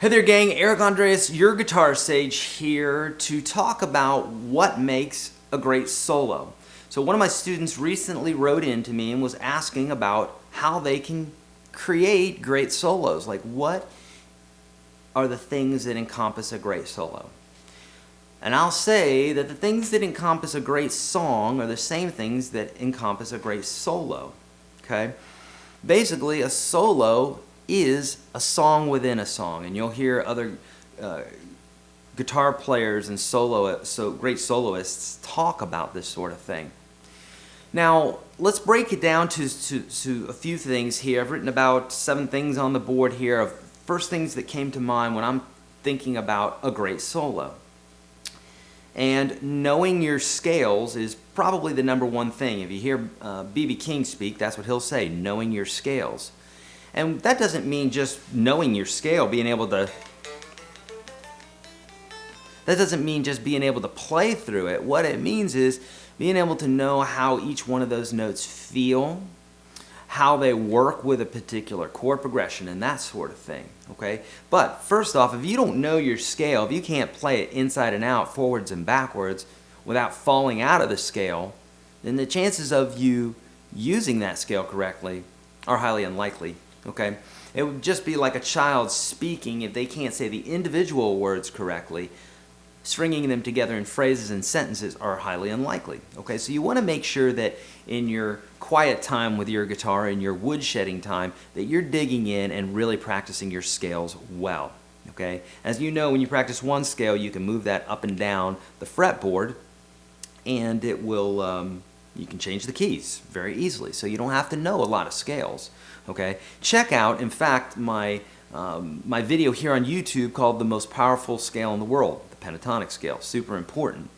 Hey there gang, Eric Andreas, your guitar sage here to talk about what makes a great solo. So one of my students recently wrote in to me and was asking about how they can create great solos. Like, what are the things that encompass a great solo? And I'll say that the things that encompass a great song are the same things that encompass a great solo. Okay? Basically, a solo is a song within a song, and you'll hear other guitar players and great soloists talk about this sort of thing. Now, let's break it down to a few things here. I've written about 7 things on the board here of first things that came to mind when I'm thinking about a great solo. And knowing your scales is probably the number one thing. If you hear B.B. King speak, that's what he'll say, knowing your scales. And that doesn't mean just knowing your scale, that doesn't mean just being able to play through it. What it means is being able to know how each one of those notes feel, how they work with a particular chord progression, and that sort of thing, okay? But first off, if you don't know your scale, if you can't play it inside and out, forwards and backwards, without falling out of the scale, then the chances of you using that scale correctly are highly unlikely. Okay, it would just be like a child speaking. If they can't say the individual words correctly, stringing them together in phrases and sentences are highly unlikely. Okay, so you want to make sure that in your quiet time with your guitar, in your woodshedding time, that you're digging in and really practicing your scales well. Okay, as you know, when you practice one scale, you can move that up and down the fretboard, and it will. You can change the keys very easily, so you don't have to know a lot of scales. Okay, check out, in fact, my video here on YouTube called The Most Powerful Scale in the World, the pentatonic scale. Super important.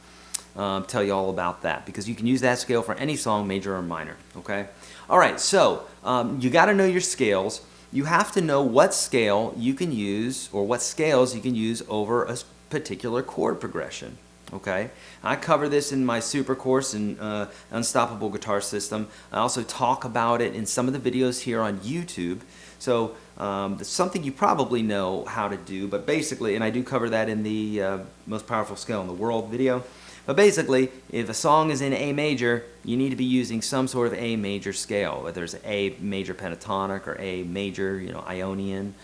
Tell you all about that because you can use that scale for any song, major or minor. Okay. All right. So you got to know your scales. You have to know what scale you can use or what scales you can use over a particular chord progression. Okay, I cover this in my super course in Unstoppable Guitar System. I also talk about it in some of the videos here on YouTube. So it's something you probably know how to do, but basically, and I do cover that in the Most Powerful Scale in the World video. But basically, if a song is in A major, you need to be using some sort of A major scale, whether it's A major pentatonic or A major, Ionian.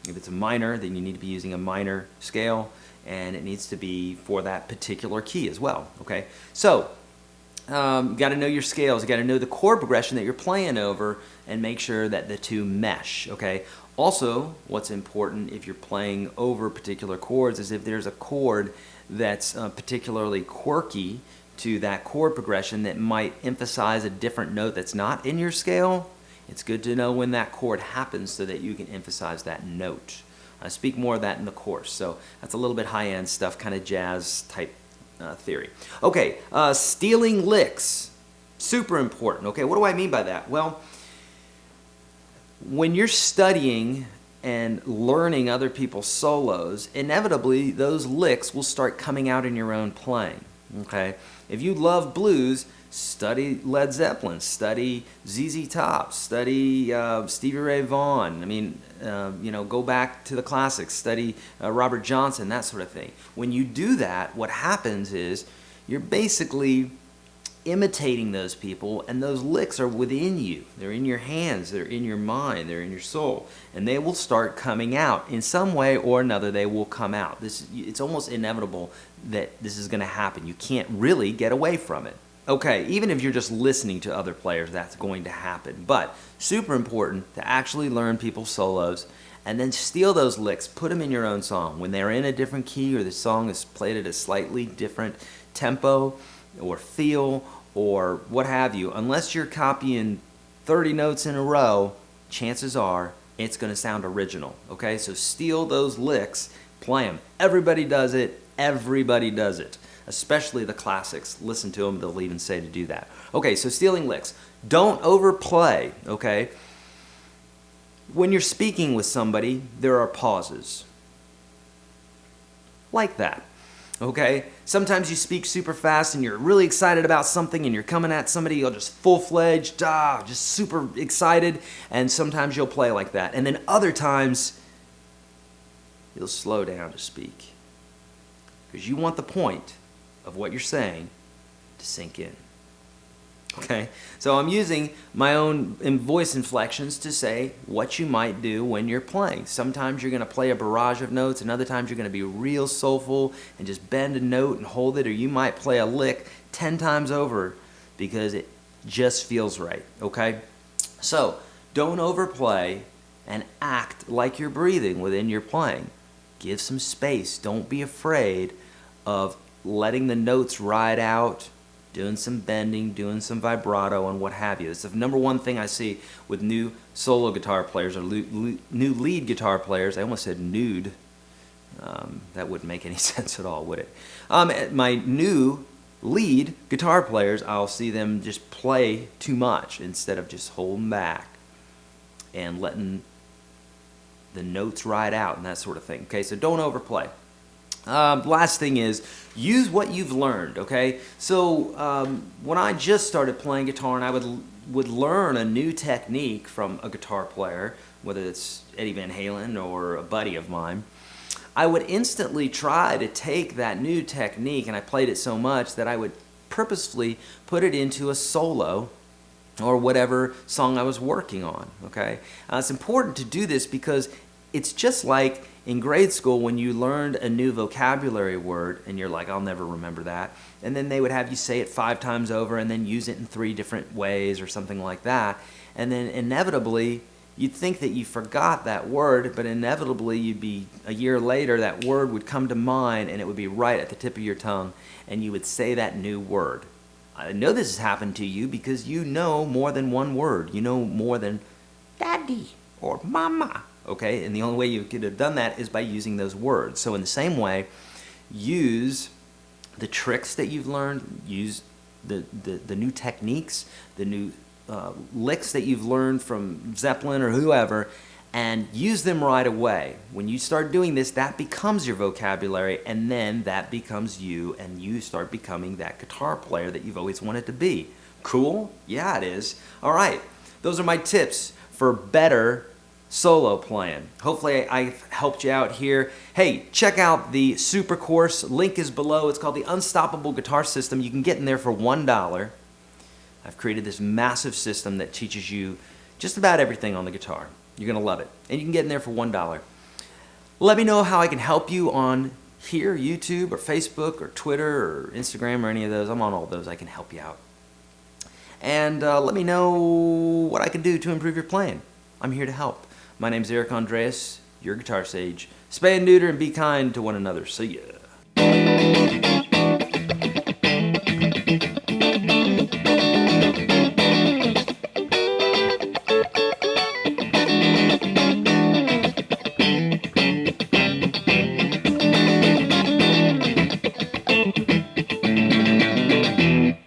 If it's a minor, then you need to be using a minor scale, and it needs to be for that particular key as well. Okay, so you got to know your scales. You got to know the chord progression that you're playing over, and make sure that the two mesh. Okay. Also, what's important if you're playing over particular chords is if there's a chord that's particularly quirky to that chord progression that might emphasize a different note that's not in your scale. It's good to know when that chord happens so that you can emphasize that note. I speak more of that in the course, so that's a little bit high-end stuff, kind of jazz type theory. Okay, stealing licks, super important. Okay, what do I mean by that? Well, when you're studying and learning other people's solos, inevitably those licks will start coming out in your own playing. Okay, if you love blues, study Led Zeppelin, study ZZ Top, study Stevie Ray Vaughan. I mean, go back to the classics, study Robert Johnson, that sort of thing. When you do that, what happens is you're basically imitating those people, and those licks are within you. They're in your hands, they're in your mind, they're in your soul, and they will start coming out. In some way or another, they will come out. It's almost inevitable that this is going to happen. You can't really get away from it. Okay, even if you're just listening to other players, that's going to happen. But super important to actually learn people's solos and then steal those licks, put them in your own song. When they're in a different key or the song is played at a slightly different tempo or feel or what have you, unless you're copying 30 notes in a row, chances are it's going to sound original. Okay, so steal those licks, play them. Everybody does it. Everybody does it. Especially the classics. Listen to them, they'll even say to do that. Okay, so stealing licks. Don't overplay, okay? When you're speaking with somebody, there are pauses. Like that, okay? Sometimes you speak super fast and you're really excited about something and you're coming at somebody, you're just full-fledged, just super excited, and sometimes you'll play like that. And then other times, you'll slow down to speak. Because you want the point of what you're saying to sink in. Okay, so I'm using my own voice inflections to say what you might do when you're playing. Sometimes you're going to play a barrage of notes, and other times you're going to be real soulful and just bend a note and hold it, or you might play a lick 10 times over because it just feels right, okay? So don't overplay and act like you're breathing within your playing. Give some space. Don't be afraid of letting the notes ride out, doing some bending, doing some vibrato, and what have you. It's the number one thing I see with new solo guitar players or new lead guitar players. I almost said nude. That wouldn't make any sense at all, would it? My new lead guitar players, I'll see them just play too much instead of just holding back and letting the notes ride out and that sort of thing. Okay, so don't overplay. Last thing is, use what you've learned, okay? So when I just started playing guitar and I would learn a new technique from a guitar player, whether it's Eddie Van Halen or a buddy of mine, I would instantly try to take that new technique, and I played it so much that I would purposefully put it into a solo or whatever song I was working on, okay? It's important to do this because it's just like in grade school when you learned a new vocabulary word and you're like, I'll never remember that. And then they would have you say it 5 times over and then use it in 3 different ways or something like that. And then inevitably, you'd think that you forgot that word, but inevitably you'd be, a year later, that word would come to mind and it would be right at the tip of your tongue and you would say that new word. I know this has happened to you because you know more than one word. You know more than daddy or mama. Okay, and the only way you could have done that is by using those words. So in the same way, use the tricks that you've learned, use the new techniques, the new licks that you've learned from Zeppelin or whoever, and use them right away. When you start doing this, that becomes your vocabulary, and then that becomes you, and you start becoming that guitar player that you've always wanted to be. Cool? Yeah, it is. All right, those are my tips for better solo playing. Hopefully I've helped you out here. Hey, check out the super course. Link is below. It's called the Unstoppable Guitar System. You can get in there for $1. I've created this massive system that teaches you just about everything on the guitar. You're going to love it. And you can get in there for $1. Let me know how I can help you on here, YouTube or Facebook or Twitter or Instagram or any of those. I'm on all those. I can help you out. And let me know what I can do to improve your playing. I'm here to help. My name's Eric Andreas, your Guitar Sage. Spay and neuter and be kind to one another. See ya.